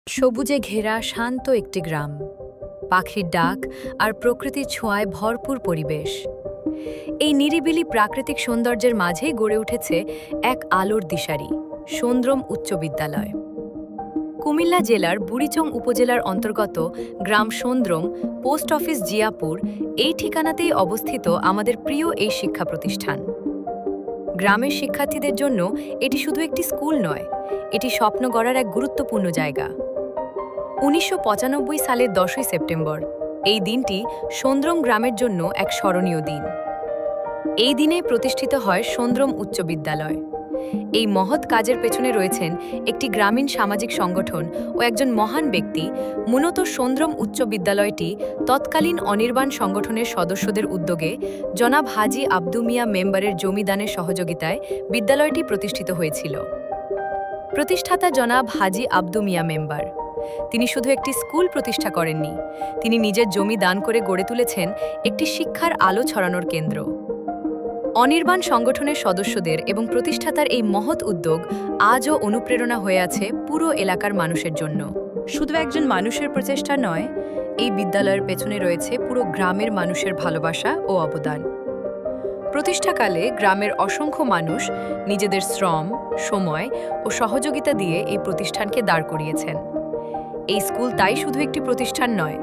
সবুজে ঘেরা শান্ত একটি গ্রাম, পাখির ডাক আর প্রকৃতির ছোঁয়ায় ভরপুর পরিবেশ। এই নিরিবিলি প্রাকৃতিক সৌন্দর্যের মাঝেই গড়ে উঠেছে এক আলোর দিশারি, সোন্দ্রম উচ্চ বিদ্যালয়। কুমিল্লা জেলার বুড়িচং উপজেলার অন্তর্গত গ্রাম সোন্দ্রম, পোস্ট অফিস জিয়াপুর, এই ঠিকানাতেই অবস্থিত আমাদের প্রিয় এই শিক্ষা প্রতিষ্ঠান। গ্রামের শিক্ষার্থীদের জন্য এটি শুধু একটি স্কুল নয়, এটি স্বপ্ন গড়ার এক গুরুত্বপূর্ণ জায়গা। ১৯৯৫ সালের ১০ই সেপ্টেম্বর এই দিনটি সোন্দ্রম গ্রামের জন্য এক স্মরণীয় দিন। এই দিনে প্রতিষ্ঠিত হয় সোন্দ্রম উচ্চ বিদ্যালয়। এই মহৎ কাজের পেছনে রয়েছেন একটি গ্রামীণ সামাজিক সংগঠন ও একজন মহান ব্যক্তি। মূলত সোন্দ্রম উচ্চ বিদ্যালয়টি তৎকালীন অনির্বাণ সংগঠনের সদস্যদের উদ্যোগে জনাব হাজী আব্দু মিয়া মেম্বারের জমিদানের সহযোগিতায় বিদ্যালয়টি প্রতিষ্ঠিত হয়েছিল। প্রতিষ্ঠাতা জনাব হাজী আব্দু মিয়া মেম্বার। তিনি শুধু একটি স্কুল প্রতিষ্ঠা করেননি, তিনি নিজের জমি দান করে গড়ে তুলেছেন একটি শিক্ষার আলো ছড়ানোর কেন্দ্র। অনির্বাণ সংগঠনের সদস্যদের এবং প্রতিষ্ঠাতার এই মহৎ উদ্যোগ আজও অনুপ্রেরণা হয়ে আছে পুরো এলাকার মানুষের জন্য। শুধু একজন মানুষের প্রচেষ্টা নয়, এই বিদ্যালয়ের পেছনে রয়েছে পুরো গ্রামের মানুষের ভালোবাসা ও অবদান। প্রতিষ্ঠাকালে গ্রামের অসংখ্য মানুষ নিজেদের শ্রম, সময় ও সহযোগিতা দিয়ে এই প্রতিষ্ঠানকে দাঁড় করিয়েছেন। এই স্কুল তাই শুধু একটি প্রতিষ্ঠান নয়,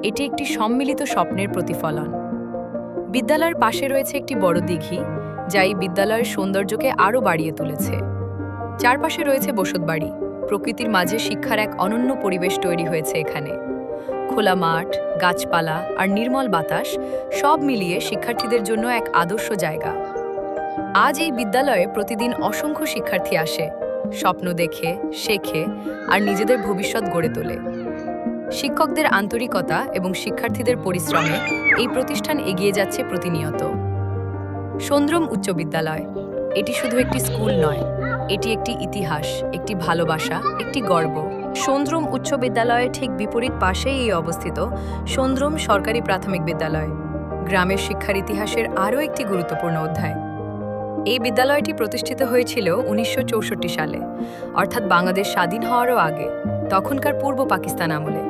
এটি একটি সম্মিলিত স্বপ্নের প্রতিফলন। বিদ্যালয়ের পাশে রয়েছে একটি বড় দিঘি, যা এই বিদ্যালয়ের সৌন্দর্যকে আরও বাড়িয়ে তুলেছে। চারপাশে রয়েছে বসতবাড়ি, প্রকৃতির মাঝে শিক্ষার এক অনন্য পরিবেশ তৈরি হয়েছে এখানে। খোলা মাঠ, গাছপালা আর নির্মল বাতাস সব মিলিয়ে শিক্ষার্থীদের জন্য এক আদর্শ জায়গা। আজ এই বিদ্যালয়ে প্রতিদিন অসংখ্য শিক্ষার্থী আসে, স্বপ্ন দেখে, শেখে আর নিজেদের ভবিষ্যৎ গড়ে তোলে। শিক্ষকদের আন্তরিকতা এবং শিক্ষার্থীদের পরিশ্রমে এই প্রতিষ্ঠান এগিয়ে যাচ্ছে প্রতিনিয়ত। সোন্দ্রম উচ্চ বিদ্যালয়, এটি শুধু একটি স্কুল নয়, এটি একটি ইতিহাস, একটি ভালোবাসা, একটি গর্ব। সোন্দ্রম উচ্চ বিদ্যালয়ের ঠিক বিপরীত পাশেই অবস্থিত সোন্দ্রম সরকারি প্রাথমিক বিদ্যালয়, গ্রামের শিক্ষার ইতিহাসের আরও একটি গুরুত্বপূর্ণ অধ্যায়। এই বিদ্যালয়টি প্রতিষ্ঠিত হয়েছিল ১৯৬৪ সালে, অর্থাৎ বাংলাদেশ স্বাধীন হওয়ারও আগে, তখনকার পূর্ব পাকিস্তান আমলে।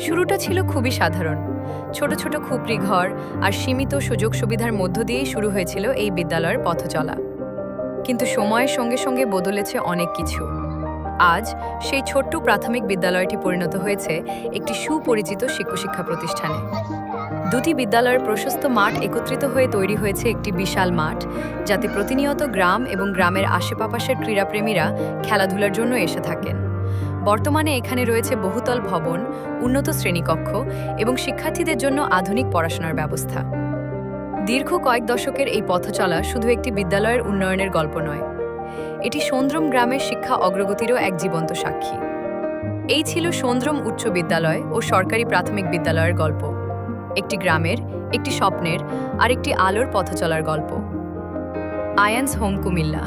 শুরুটা ছিল খুবই সাধারণ, ছোট ছোট খুপড়ি ঘর আর সীমিত সুযোগ সুবিধার মধ্য দিয়েই শুরু হয়েছিল এই বিদ্যালয়ের পথ চলা। কিন্তু সময়ের সঙ্গে সঙ্গে বদলেছে অনেক কিছু। আজ সেই ছোট্ট প্রাথমিক বিদ্যালয়টি পরিণত হয়েছে একটি সুপরিচিত শিক্ষা প্রতিষ্ঠানে। দুটি বিদ্যালয়ের প্রশস্ত মাঠ একত্রিত হয়ে তৈরি হয়েছে একটি বিশাল মাঠ, যাতে প্রতিনিয়ত গ্রাম এবং গ্রামের আশেপাশের ক্রীড়াপ্রেমীরা খেলাধুলার জন্য এসে থাকেন। বর্তমানে এখানে রয়েছে বহুতল ভবন, উন্নত শ্রেণীকক্ষ এবং শিক্ষার্থীদের জন্য আধুনিক পড়াশোনার ব্যবস্থা। দীর্ঘ কয়েক দশকের এই পথচলা শুধু একটি বিদ্যালয়ের উন্নয়নের গল্প নয়, এটি সোন্দ্রম গ্রামের শিক্ষা অগ্রগতিরও এক জীবন্ত সাক্ষী। এই ছিল সোন্দ্রম উচ্চ বিদ্যালয় ও সরকারি প্রাথমিক বিদ্যালয়ের গল্প, একটি গ্রামের, একটি স্বপ্নের আর একটি আলোর পথচলার গল্প। আয়ান্স হোম, কুমিল্লা।